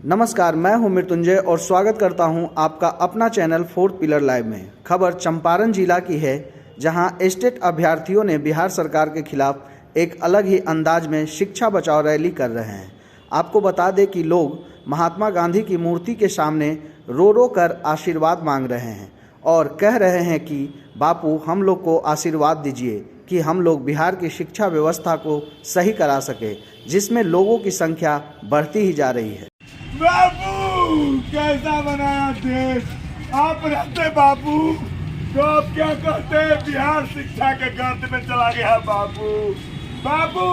नमस्कार, मैं हूं मृत्युंजय और स्वागत करता हूं आपका अपना चैनल फोर्थ पिलर लाइव में। खबर चंपारण जिला की है, जहां एस्टेट अभ्यर्थियों ने बिहार सरकार के खिलाफ एक अलग ही अंदाज में शिक्षा बचाओ रैली कर रहे हैं। आपको बता दें कि लोग महात्मा गांधी की मूर्ति के सामने रो रो कर आशीर्वाद मांग रहे हैं और कह रहे हैं कि बापू हम लोग को आशीर्वाद दीजिए कि हम लोग बिहार की शिक्षा व्यवस्था को सही करा सके, जिसमें लोगों की संख्या बढ़ती ही जा रही है। बापू कैसा बनाया देश आप रहते बापू, तो आप क्या कहते हैं बिहार शिक्षा के गर्त में चला गया बापू। बापू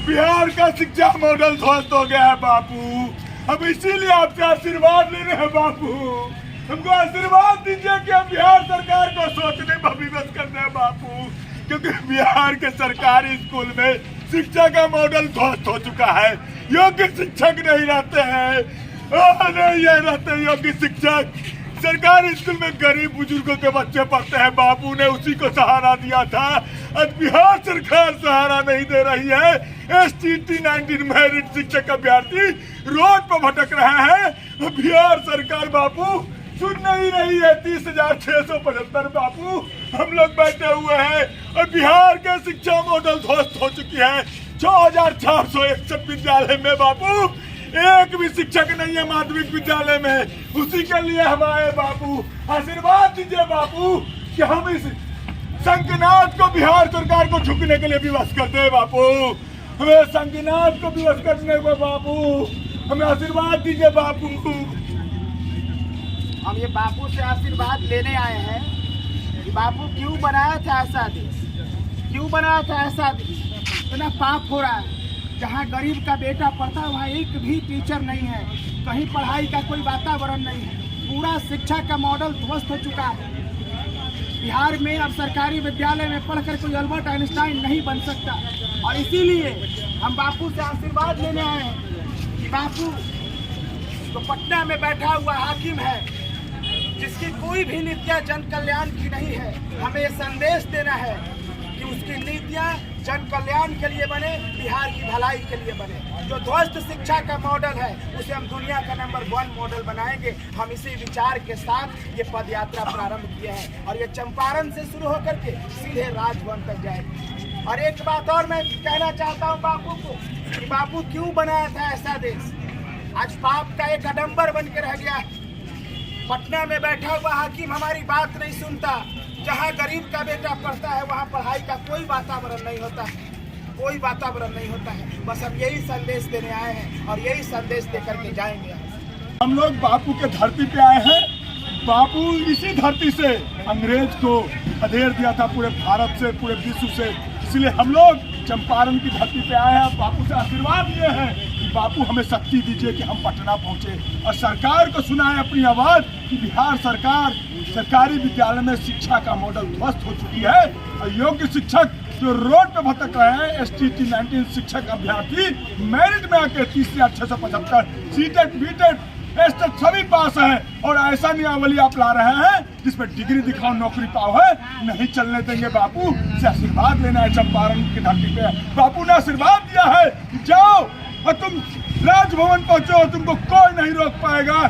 बिहार का शिक्षा मॉडल ध्वस्त हो गया है बापू, अब इसीलिए आपसे आशीर्वाद ले रहे हैं बापू। हमको आशीर्वाद दीजिए कि हम बिहार सरकार को सोचने पर विवश करते हैं बापू, क्योंकि बिहार के सरकारी स्कूल में शिक्षा का मॉडल ध्वस्त हो चुका है। योग्य शिक्षक नहीं रहते हैं, नहीं रहते योग्य शिक्षक। सरकारी स्कूल में गरीब बुजुर्गों के बच्चे पढ़ते हैं, बापू ने उसी को सहारा दिया था। आज बिहार सरकार सहारा नहीं दे रही है। STT 19 मेरिट शिक्षक अभ्यर्थी रोड पर भटक रहे हैं। बिहार सरकार बापू सुन नहीं रही है। 30,675 बापू हम लोग बैठे हुए हैं और बिहार के शिक्षा मॉडल ध्वस्त हो चुकी है। 6,461 विद्यालय में बापू एक भी शिक्षक नहीं है माध्यमिक विद्यालय में। उसी के लिए हम आए बापू, आशीर्वाद दीजिए बापू कि हम इस संघनाथ को बिहार सरकार को झुकने के लिए विवश करते हैं बापू। हमें संघनाथ को विवश करने को बापू हमें आशीर्वाद दीजिए बापू। हम ये बापू से आशीर्वाद लेने आए हैं कि बापू क्यों बनाया था ऐसा देश, क्यों बनाया था ऐसा देश। इतना पाप हो रहा है, जहाँ गरीब का बेटा पढ़ता है वहाँ एक भी टीचर नहीं है, कहीं पढ़ाई का कोई वातावरण नहीं है, पूरा शिक्षा का मॉडल ध्वस्त हो चुका है। बिहार में अब सरकारी विद्यालय में पढ़कर कोई अल्बर्ट आइंस्टाइन नहीं बन सकता, और इसीलिए हम बापू से आशीर्वाद लेने आए हैं कि बापू तो पटना में बैठा हुआ हाकिम है, जिसकी कोई भी नीतियाँ जन कल्याण की नहीं है। हमें ये संदेश देना है कि उसकी नीतियाँ जन कल्याण के लिए बने, बिहार की भलाई के लिए बने। जो ध्वस्त शिक्षा का मॉडल है उसे हम दुनिया का नंबर 1 मॉडल बनाएंगे। हम इसी विचार के साथ ये पद यात्रा प्रारंभ किए हैं और ये चंपारण से शुरू होकर के सीधे राजभवन तक जाएगी। और एक बात और मैं कहना चाहता हूँ बापू को कि बापू क्यों बनाया था ऐसा देश। आज पाप का एक आडंबर बन के रह गया है। पटना में बैठा हुआ हाकिम हमारी बात नहीं सुनता। जहाँ गरीब का बेटा पढ़ता है वहाँ पढ़ाई का कोई वातावरण नहीं होता है, कोई वातावरण नहीं होता है। बस हम यही संदेश देने आए हैं और यही संदेश देकर के जाएंगे। हम लोग बापू के धरती पे आए हैं। बापू इसी धरती से अंग्रेज को अधेर दिया था, पूरे भारत से, पूरे विश्व से। इसलिए हम लोग चंपारण की धरती पे आए हैं, बापू से आशीर्वाद लिए हैं कि बापू हमें शक्ति दीजिए कि हम पटना पहुंचे और सरकार को सुनाए अपनी आवाज़ कि बिहार सरकार सरकारी विद्यालय में शिक्षा का मॉडल ध्वस्त हो चुकी है और योग्य शिक्षक जो रोड पे भटक रहे हैं, STT 19 शिक्षक अभ्यर्थी मेरिट में आके 30,675 सीटेट बीटेट एस्टेट सभी पास है और ऐसा नियमावली आप ला रहे हैं जिसमें डिग्री दिखाओ नौकरी पाओ है, नहीं चलने देंगे। बापू से आशीर्वाद लेना है चंपारण की धरती पे। बापू ने आशीर्वाद दिया है कि जाओ और तुम राजभवन पहुंचो, तुमको कोई नहीं रोक पाएगा,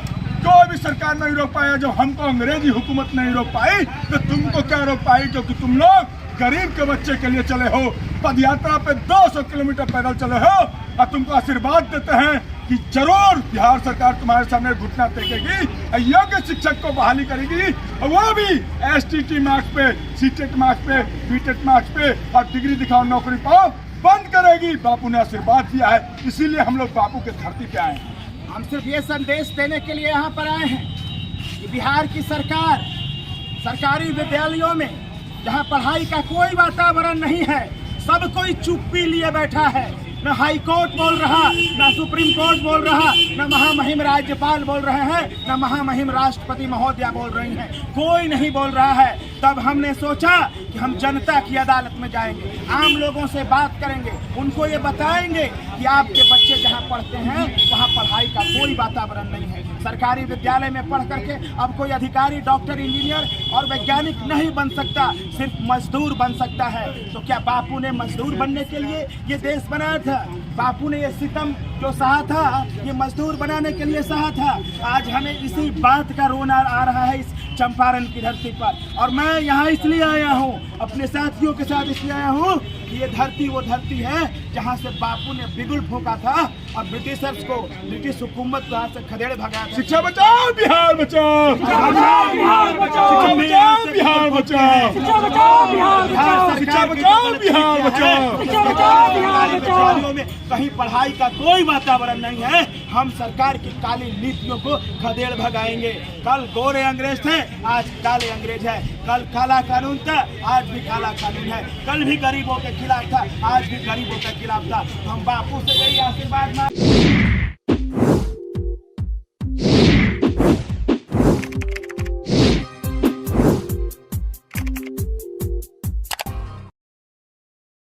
कोई भी सरकार नहीं रोक पाएगा। जब हमको अंग्रेजी हुकूमत नहीं रोक पाई तो तुमको क्या रोक पाई, क्योंकि तुम लोग गरीब के बच्चे के लिए चले हो, पदयात्रा पे 200 किलोमीटर पैदल चले हो और तुमको आशीर्वाद देते हैं कि जरूर बिहार सरकार तुम्हारे सामने घुटना टेकेगी, योग्य शिक्षक को बहाली करेगी और वो भी STT मार्क्स पे, सीटेट मार्क्स पे, बीटेट मार्क्स पे और डिग्री दिखाओ नौकरी पाओ बंद करेगी। बापू ने आशीर्वाद दिया है, इसीलिए हम लोग बापू के धरती पे आए हैं। हम सिर्फ ये संदेश देने के लिए यहाँ पर आए हैं कि बिहार की सरकार सरकारी विद्यालयों में जहाँ पढ़ाई का कोई वातावरण नहीं है, सब कोई चुप्पी लिए बैठा है। न हाई कोर्ट बोल रहा, न सुप्रीम कोर्ट बोल रहा, न महामहिम राज्यपाल बोल रहे हैं, न महामहिम राष्ट्रपति महोदया बोल रही हैं, कोई नहीं बोल रहा है। तब हमने सोचा कि हम जनता की अदालत में जाएंगे, आम लोगों से बात करेंगे, उनको ये बताएंगे कि आपके बच्चे जहाँ पढ़ते हैं वहाँ पढ़ाई का कोई वातावरण नहीं है। सरकारी विद्यालय में पढ़ करके अब कोई अधिकारी, डॉक्टर, इंजीनियर और वैज्ञानिक नहीं बन सकता, सिर्फ मजदूर बन सकता है। तो क्या बापू ने मजदूर बनने के लिए ये देश बनाया था? बापू ने ये सितम जो सहा था, ये मजदूर बनाने के लिए सहा था। आज हमें इसी बात का रोना आ रहा है इस चंपारण की धरती पर। और मैं यहाँ इसलिए आया हूँ, अपने साथियों के साथ इसलिए आया हूँ कि ये धरती वो धरती है जहाँ से बापू ने बिगुल फूंका था और ब्रिटिशर्स को, ब्रिटिश हुकूमत को यहाँ से खदेड़ भगाया था। शिक्षा बचाओ बिहार बचाओ, शिक्षा बचाओ बिहार बचाओ, बिहार बचाओ, शिक्षा बचाओ बिहार बचाओ, शिक्षा बचाओ बिहार बचाओ, शिक्षा बचाओ बिहार बचाओ। में कहीं पढ़ाई का कोई वातावरण नहीं है। हम सरकार की काली नीतियों को खदेड़ भगाएंगे। कल गोरे अंग्रेज थे, आज काले अंग्रेज है। कल काला कानून था, आज भी काला कानून है। कल भी गरीबों के खिलाफ था, आज भी गरीबों के खिलाफ था। हम बापू से यही आशीर्वाद मांग